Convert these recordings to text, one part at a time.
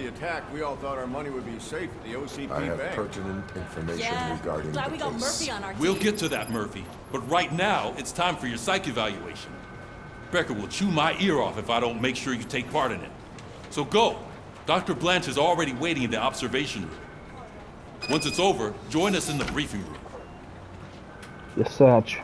the attack, we all thought our money would be safe at the OCP I have bank. pertinent information Yeah, regarding glad the we got case. Murphy on our team. We'll get to that, Murphy. But right now, it's time for your psych evaluation. Becker will chew my ear off if I don't make sure you take part in it. So go. Dr. Blanche is already waiting in the observation room. Once it's over, join us in the briefing room. Yes, Sarge.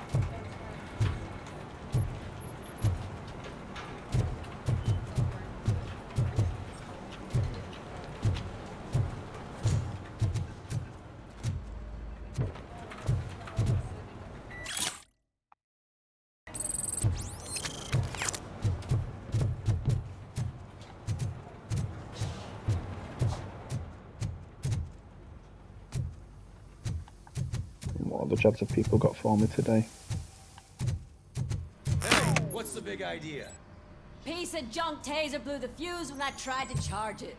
What other jobs have people got for me today? Hey, what's the big idea? Piece of junk taser blew the fuse when I tried to charge it.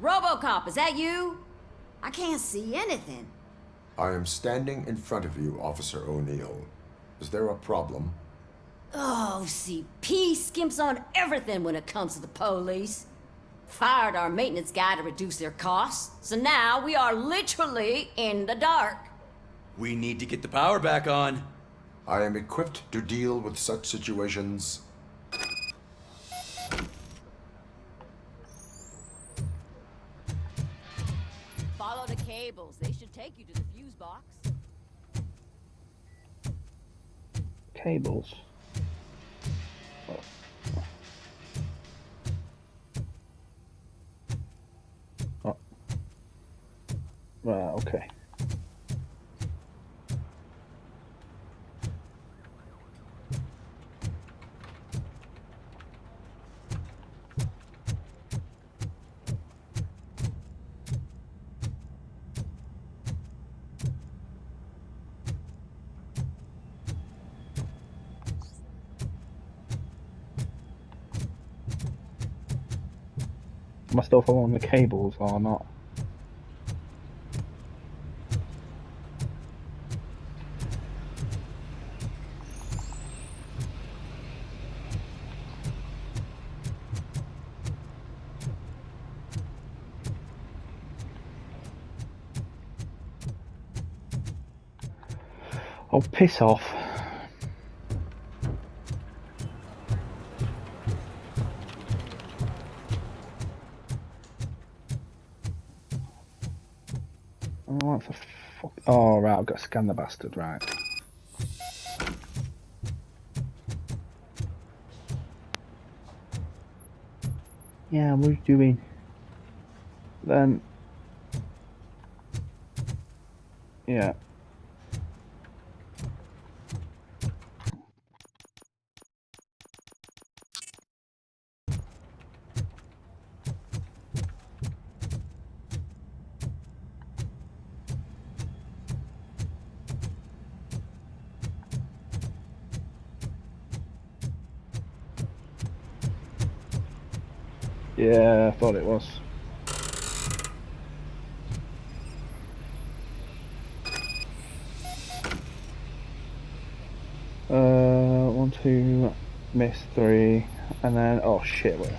Robocop, is that you? I can't see anything. I am standing in front of you, Officer O'Neill. Is there a problem? Oh, CP skimps on everything when it comes to the police. Fired our maintenance guy to reduce their costs, so now we are literally in the dark. We need to get the power back on. I am equipped to deal with such situations. Follow the cables. They should take you to the fuse box. Cables. Oh. Right, okay. Am I still following the cables or not? Oh, piss off. Oh, what the fuck? Oh, right, I've got to scan the bastard, right. Yeah, what are you doing? Then... Yeah. Yeah, I thought it was. One, two, miss three, and then, oh shit, wait.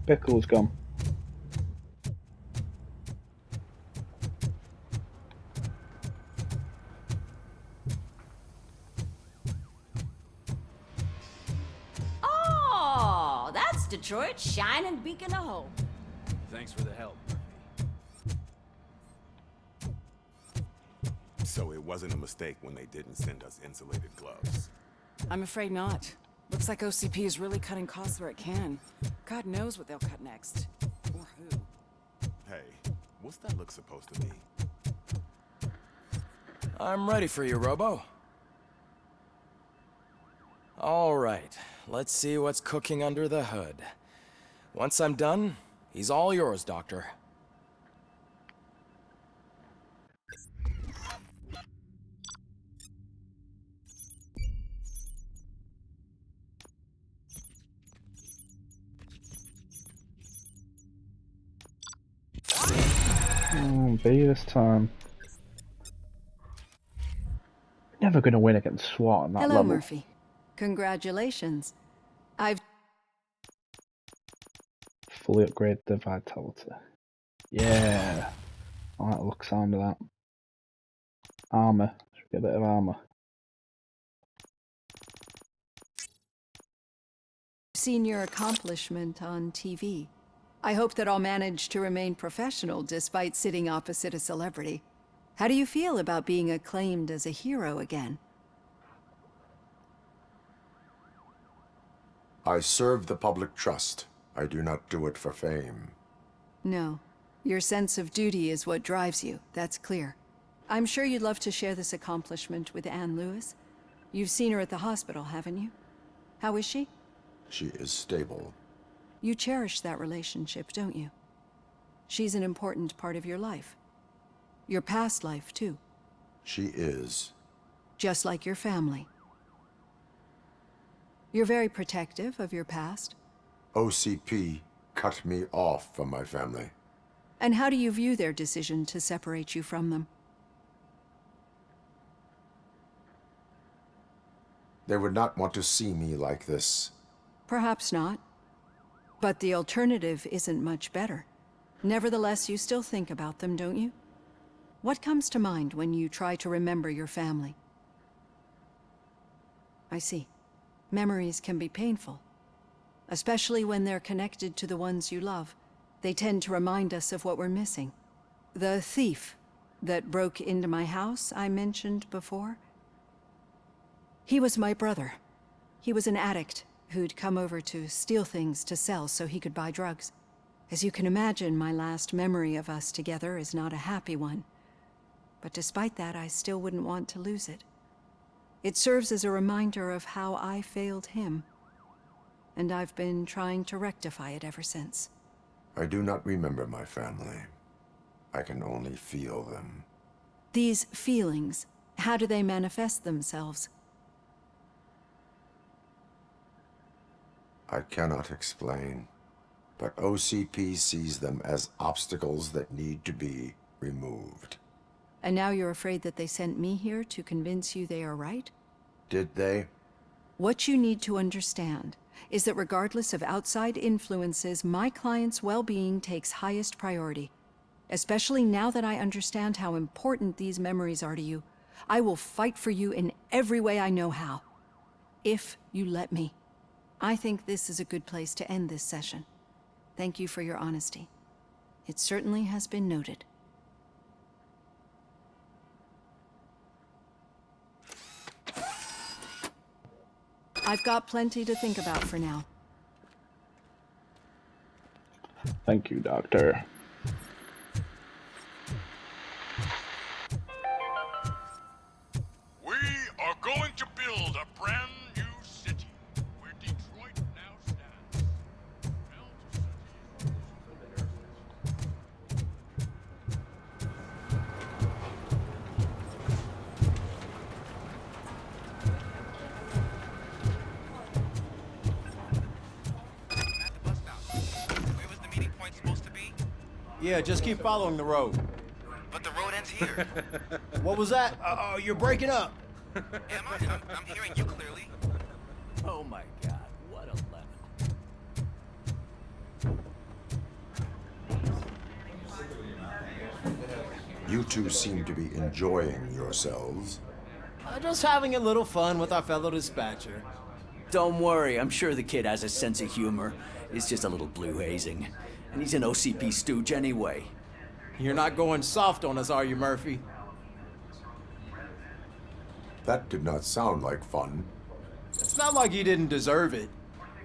Pickle's gone. Oh, that's Detroit's shining beacon of hope. Thanks for the help. So it wasn't a mistake when they didn't send us insulated gloves. I'm afraid not. Looks like OCP is really cutting costs where it can. God knows what they'll cut next. Or who. Hey, what's that look supposed to be? I'm ready for you, Robo. All right, let's see what's cooking under the hood. Once I'm done, he's all yours, Doctor. B this time. Never gonna win against SWAT on that Hello, level. Murphy. Congratulations. I've Fully upgrade the vitality. Yeah. I like the look sound of that. Armor. Should get a bit of armor. seen your accomplishment on TV. I hope that I'll manage to remain professional despite sitting opposite a celebrity. How do you feel about being acclaimed as a hero again? I serve the public trust. I do not do it for fame. No. Your sense of duty is what drives you, that's clear. I'm sure you'd love to share this accomplishment with Anne Lewis. You've seen her at the hospital, haven't you? How is she? She is stable. You cherish that relationship, don't you? She's an important part of your life. Your past life, too. She is. Just like your family. You're very protective of your past. OCP cut me off from my family. And how do you view their decision to separate you from them? They would not want to see me like this. Perhaps not. But the alternative isn't much better. Nevertheless, you still think about them, don't you? What comes to mind when you try to remember your family? I see. Memories can be painful. Especially when they're connected to the ones you love. They tend to remind us of what we're missing. The thief that broke into my house I mentioned before? He was my brother. He was an addict who'd come over to steal things to sell so he could buy drugs. As you can imagine, my last memory of us together is not a happy one. But despite that, I still wouldn't want to lose it. It serves as a reminder of how I failed him. And I've been trying to rectify it ever since. I do not remember my family. I can only feel them. These feelings, how do they manifest themselves? I cannot explain, but OCP sees them as obstacles that need to be removed. And now you're afraid that they sent me here to convince you they are right? Did they? What you need to understand is that regardless of outside influences, my client's well-being takes highest priority. Especially now that I understand how important these memories are to you, I will fight for you in every way I know how. If you let me. I think this is a good place to end this session. Thank you for your honesty. It certainly has been noted. I've got plenty to think about for now. Thank you, Doctor. We are going to build a brand new city where Detroit now stands. Where was the meeting point supposed to be? Yeah, just keep following the road. But the road ends here. What was that? You're breaking up. Am I? I'm hearing you clearly. Oh my god, what a lemon. You two seem to be enjoying yourselves. Just having a little fun with our fellow dispatcher. Don't worry, I'm sure the kid has a sense of humor. It's just a little blue hazing. And he's an OCP stooge anyway. You're not going soft on us, are you, Murphy? That did not sound like fun. It's not like you didn't deserve it.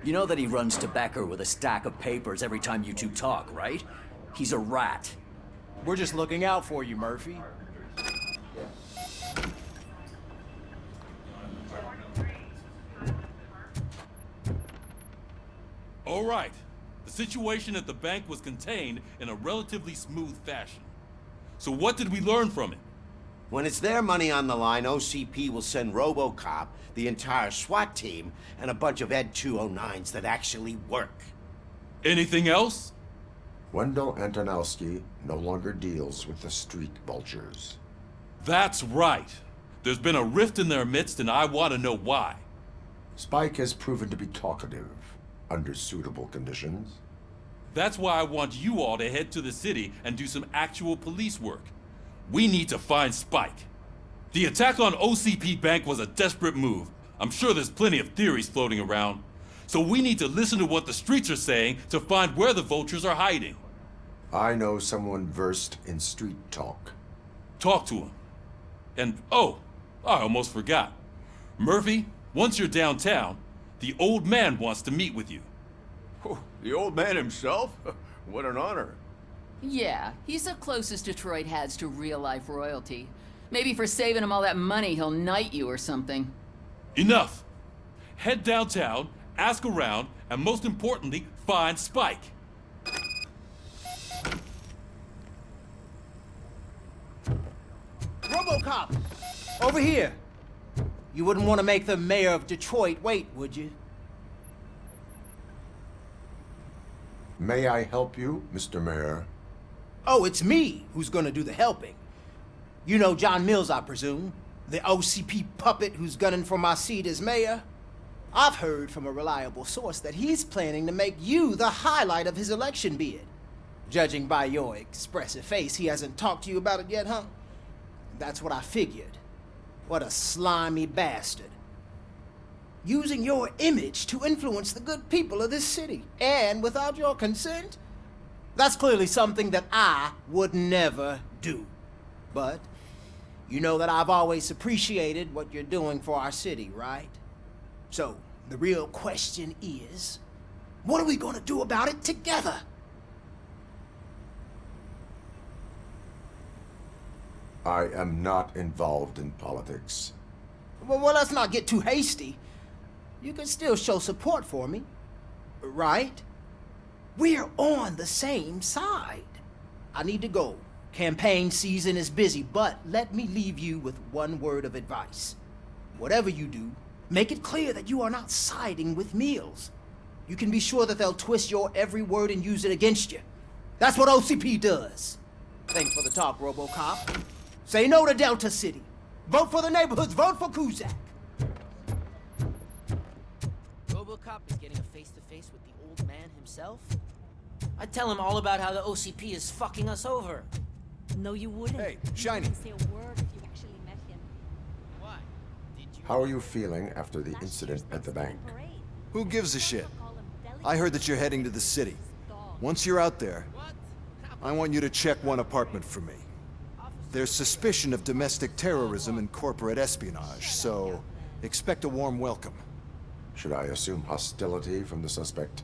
You know that he runs to Becker with a stack of papers every time you two talk, right? He's a rat. We're just looking out for you, Murphy. All right. The situation at the bank was contained in a relatively smooth fashion. So what did we learn from it? When it's their money on the line, OCP will send Robocop, the entire SWAT team, and a bunch of Ed 209s that actually work. Anything else? Wendell Antonowski no longer deals with the street vultures. That's right. There's been a rift in their midst, and I want to know why. Spike has proven to be talkative under suitable conditions. That's why I want you all to head to the city and do some actual police work. We need to find Spike. The attack on OCP Bank was a desperate move. I'm sure there's plenty of theories floating around. So we need to listen to what the streets are saying to find where the vultures are hiding. I know someone versed in street talk. Talk to him. And, oh, I almost forgot. Murphy, once you're downtown, the old man wants to meet with you. Oh, the old man himself? What an honor. Yeah, he's the closest Detroit has to real-life royalty. Maybe for saving him all that money, he'll knight you or something. Enough! Head downtown, ask around, and most importantly, find Spike. Robocop! Over here! You wouldn't want to make the mayor of Detroit wait, would you? May I help you, Mr. Mayor? Oh, it's me who's gonna do the helping. You know John Mills, I presume? The OCP puppet who's gunning for my seat as mayor? I've heard from a reliable source that he's planning to make you the highlight of his election bid. Judging by your expressive face, he hasn't talked to you about it yet, huh? That's what I figured. What a slimy bastard. Using your image to influence the good people of this city, and without your consent? That's clearly something that I would never do. But you know that I've always appreciated what you're doing for our city, right? So, the real question is, what are we gonna do about it together? I am not involved in politics. Well, let's not get too hasty. You can still show support for me, right? We're on the same side. I need to go. Campaign season is busy, but let me leave you with one word of advice. Whatever you do, make it clear that you are not siding with Mills. You can be sure that they'll twist your every word and use it against you. That's what OCP does. Thanks for the talk, Robocop. Say no to Delta City. Vote for the neighborhoods. Vote for Kuzak. Robocop is getting a face-to-face with the old man himself? I'd tell him all about how the OCP is fucking us over. No, you wouldn't. Hey, You Shiny. wouldn't say a word if you actually met him. Why? Did you... How are you feeling after the incident at the bank? Who gives a shit? I heard that you're heading to the city. Once you're out there, I want you to check one apartment for me. There's suspicion of domestic terrorism and corporate espionage, so expect a warm welcome. Should I assume hostility from the suspect?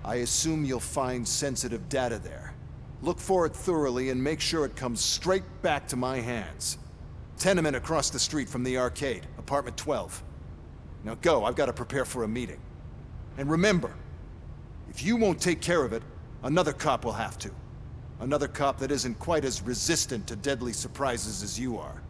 I assume you'll find sensitive data there. Look for it thoroughly and make sure it comes straight back to my hands. Tenement across the street from the arcade, apartment 12. Now go, I've got to prepare for a meeting. And remember, if you won't take care of it, another cop will have to. Another cop that isn't quite as resistant to deadly surprises as you are.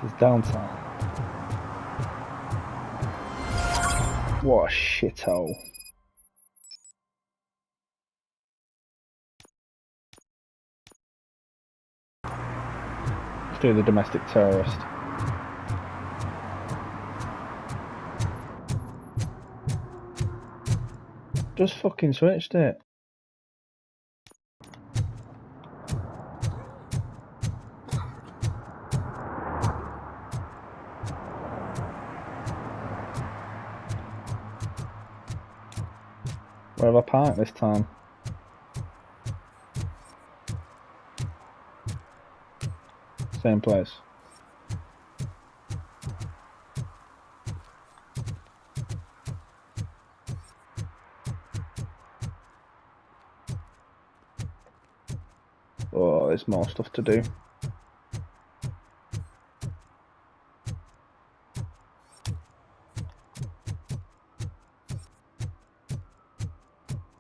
This is downtime. What a shithole. Let's do the domestic terrorist. Just fucking switched it. Where have I parked this time? Same place. Oh, there's more stuff to do.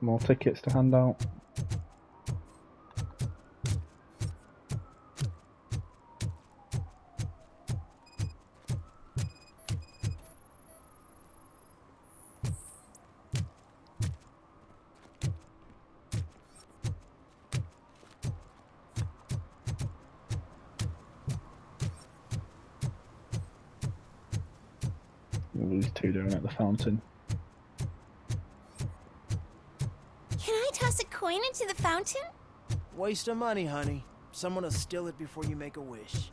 More tickets to hand out. These two doing at the fountain. Can I toss a coin into the fountain? Waste of money, honey. Someone will steal it before you make a wish.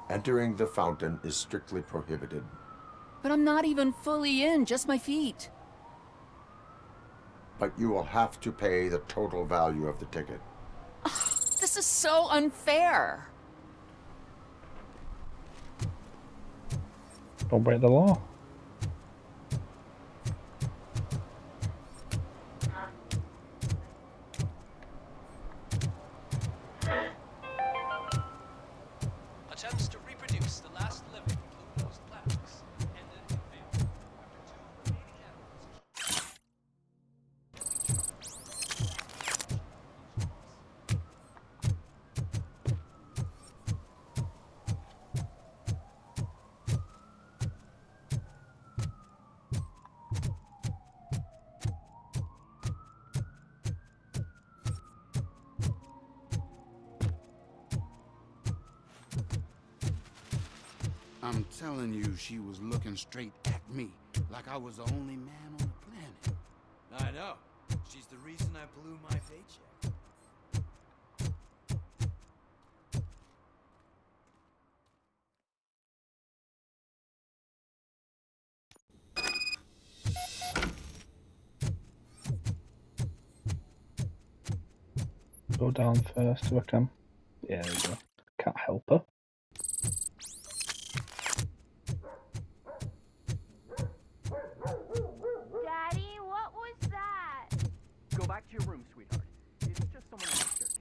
Entering the fountain is strictly prohibited. But I'm not even fully in, just my feet. But you will have to pay the total value of the ticket. This is so unfair. Don't break the law. Attempts to reproduce the last living blue-nosed platypus ended in failure after 2 remaining animals. I'm telling you, she was looking straight at me, like I was the only man on the planet. I know. She's the reason I blew my paycheck. Go down first if I can. Yeah, there you go. Can't help her. Daddy, what was that? Go back to your room, sweetheart. It's just someone on the staircase.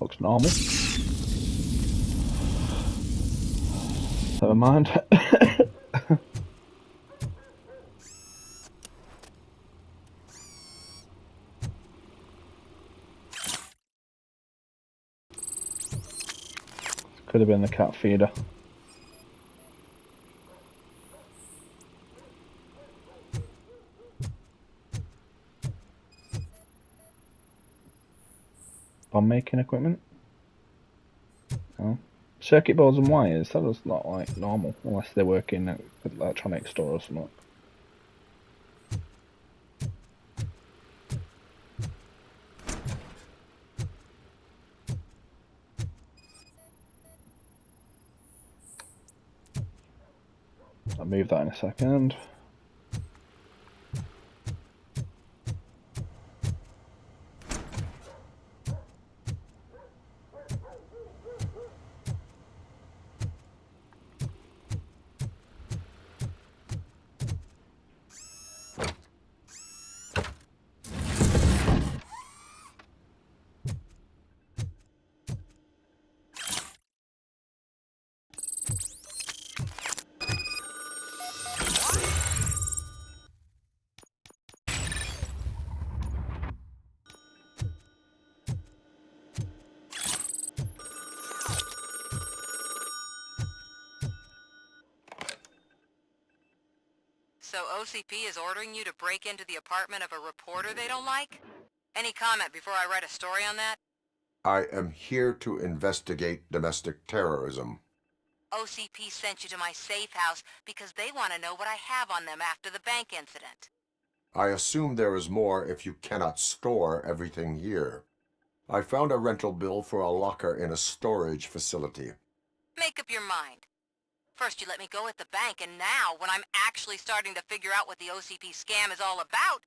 Looks normal. Never mind. Could have been the cat feeder. Bomb making equipment? Oh. Circuit boards and wires, that does not like normal, unless they're working at an electronics store or something. I'll move that in a second. So OCP is ordering you to break into the apartment of a reporter they don't like? Any comment before I write a story on that? I am here to investigate domestic terrorism. OCP sent you to my safe house because they want to know what I have on them after the bank incident. I assume there is more if you cannot store everything here. I found a rental bill for a locker in a storage facility. Make up your mind. First you let me go at the bank, and now, when I'm actually starting to figure out what the OCP scam is all about,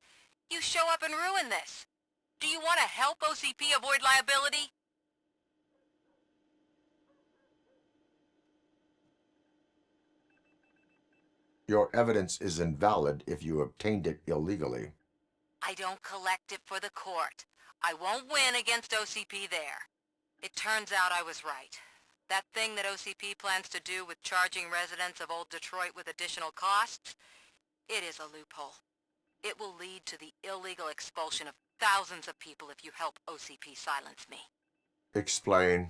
you show up and ruin this. Do you want to help OCP avoid liability? Your evidence is invalid if you obtained it illegally. I don't collect it for the court. I won't win against OCP there. It turns out I was right. That thing that OCP plans to do with charging residents of Old Detroit with additional costs, it is a loophole. It will lead to the illegal expulsion of thousands of people if you help OCP silence me. Explain.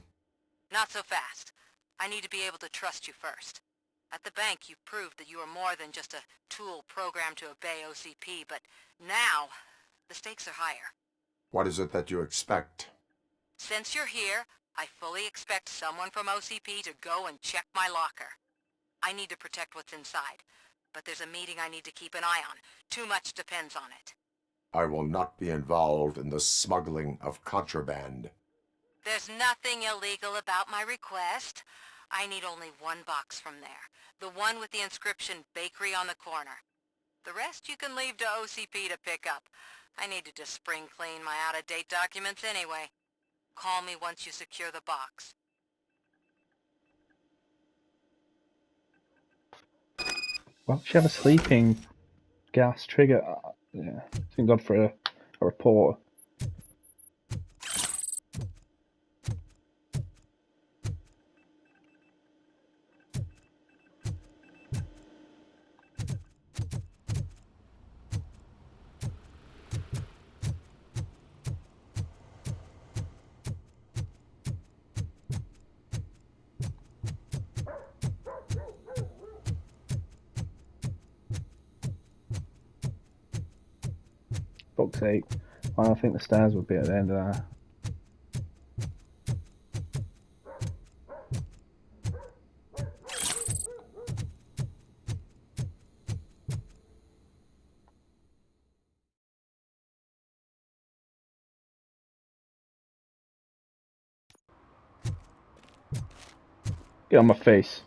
Not so fast. I need to be able to trust you first. At the bank, you've proved that you are more than just a tool programmed to obey OCP, but now, the stakes are higher. What is it that you expect? Since you're here, I fully expect someone from OCP to go and check my locker. I need to protect what's inside, but there's a meeting I need to keep an eye on. Too much depends on it. I will not be involved in the smuggling of contraband. There's nothing illegal about my request. I need only one box from there. The one with the inscription Bakery on the corner. The rest you can leave to OCP to pick up. I need to just spring clean my out-of-date documents anyway. Call me once you secure the box. Why don't you have a sleeping gas trigger? Yeah, thank God for a reporter. Fuck's sake. I don't think the stairs would be at the end of that. Get on my face.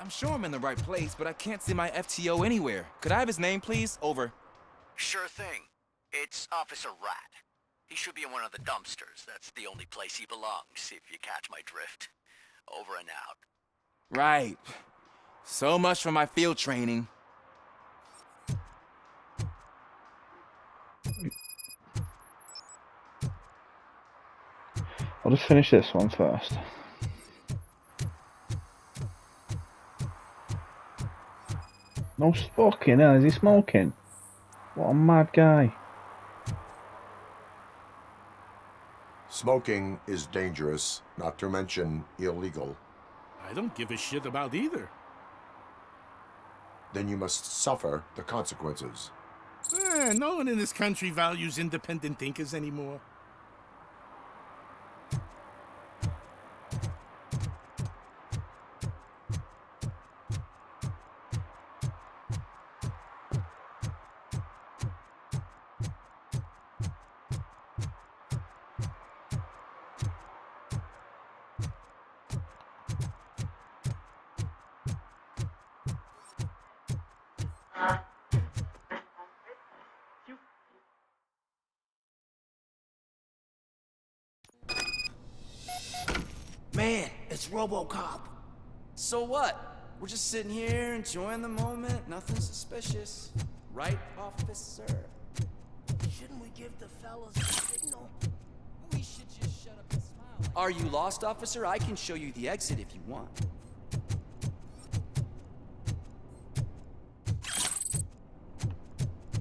I'm sure I'm in the right place, but I can't see my FTO anywhere. Could I have his name, please? Over. Sure thing. It's Officer Rat. He should be in one of the dumpsters. That's the only place he belongs, if you catch my drift. Over and out. Right. So much for my field training. I'll just finish this one first. No smoking, is he smoking? What a mad guy. Smoking is dangerous, not to mention illegal. I don't give a shit about either. Then you must suffer the consequences. No one in this country values independent thinkers anymore. Man, it's Robocop. So what? We're just sitting here enjoying the moment. Nothing suspicious. Right, officer? Shouldn't we give the fellas a signal? We should just shut up and smile. Are you lost, officer? I can show you the exit if you want.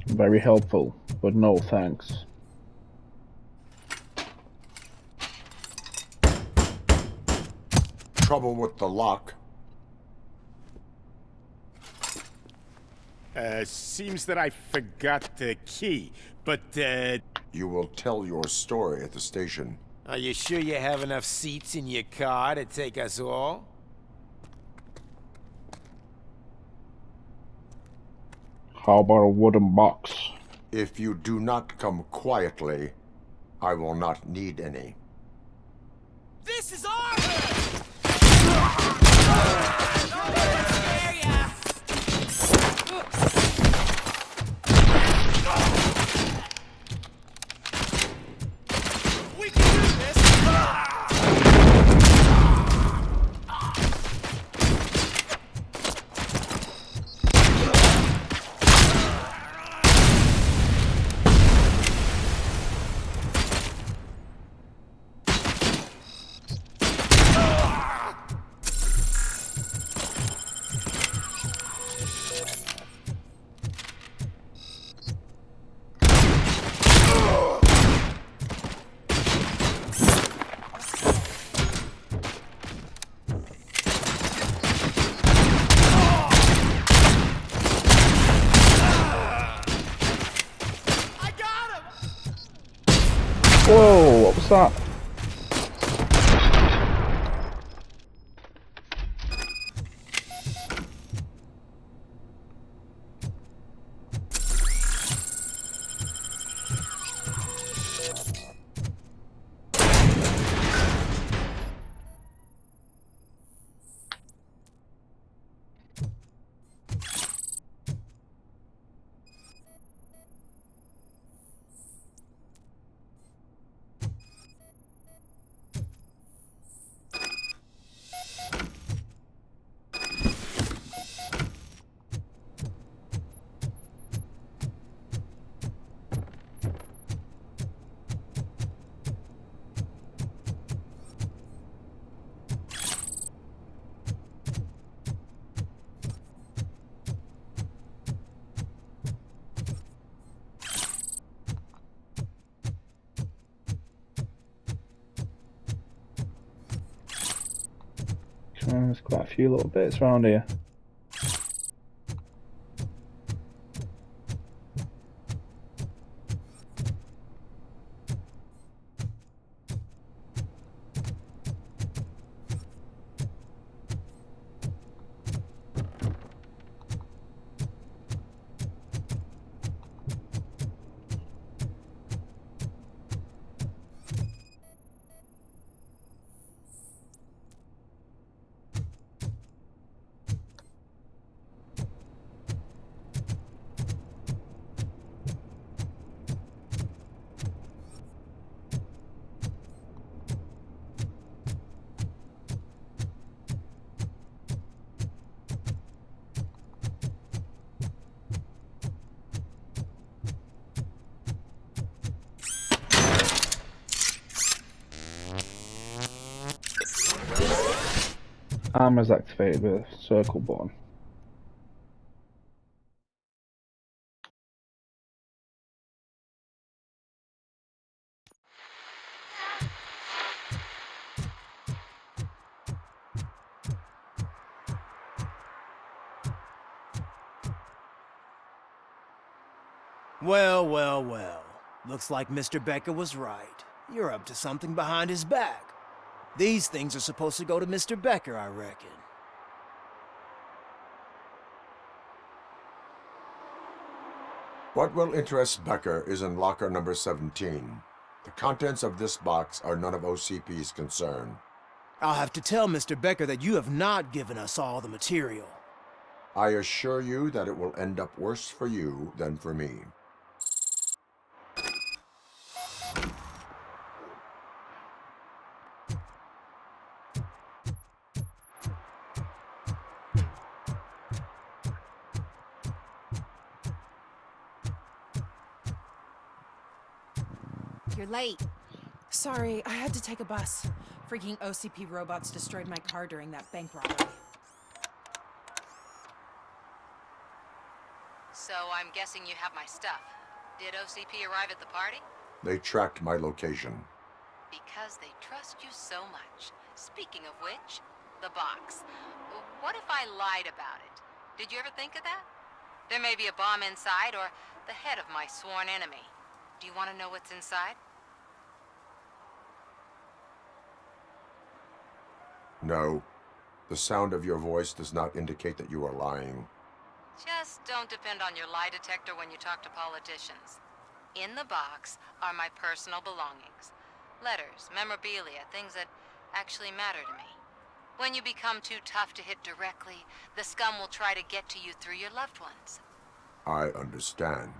Very helpful, but no thanks. Trouble with the lock. Seems that I forgot the key, but, You will tell your story at the station. Are you sure you have enough seats in your car to take us all? How about a wooden box? If you do not come quietly, I will not need any. This is our hood! We can do this! Whoa, what was that? There's quite a few little bits around here. Armor's activated with a circle button. Well, well, well. Looks like Mr. Becker was right. You're up to something behind his back. These things are supposed to go to Mr. Becker, I reckon. What will interest Becker is in locker number 17. The contents of this box are none of OCP's concern. I'll have to tell Mr. Becker that you have not given us all the material. I assure you that it will end up worse for you than for me. You're late. Sorry, I had to take a bus. Freaking OCP robots destroyed my car during that bank robbery. So I'm guessing you have my stuff. Did OCP arrive at the party? They tracked my location. Because they trust you so much. Speaking of which, the box. What if I lied about it? Did you ever think of that? There may be a bomb inside or the head of my sworn enemy. Do you want to know what's inside? No. The sound of your voice does not indicate that you are lying. Just don't depend on your lie detector when you talk to politicians. In the box are my personal belongings. Letters, memorabilia, things that actually matter to me. When you become too tough to hit directly, the scum will try to get to you through your loved ones. I understand.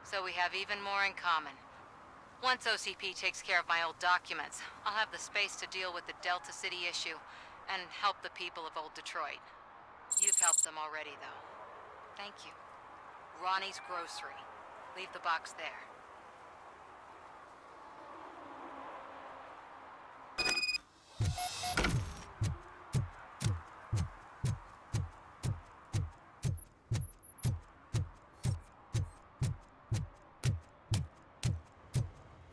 So we have even more in common. Once OCP takes care of my old documents, I'll have the space to deal with the Delta City issue and help the people of Old Detroit. You've helped them already, though. Thank you. Ronnie's Grocery. Leave the box there.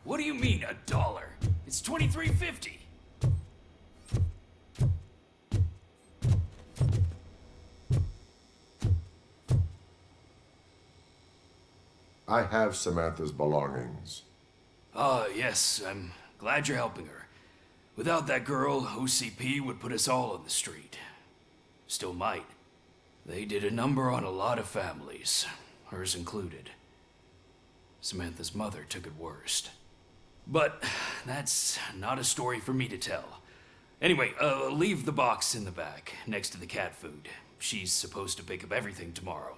What do you mean, $1? It's $23.50. I have Samantha's belongings. Ah, yes, I'm glad you're helping her. Without that girl, OCP would put us all on the street. Still might. They did a number on a lot of families, hers included. Samantha's mother took it worst. But that's not a story for me to tell. Anyway, leave the box in the back, next to the cat food. She's supposed to pick up everything tomorrow.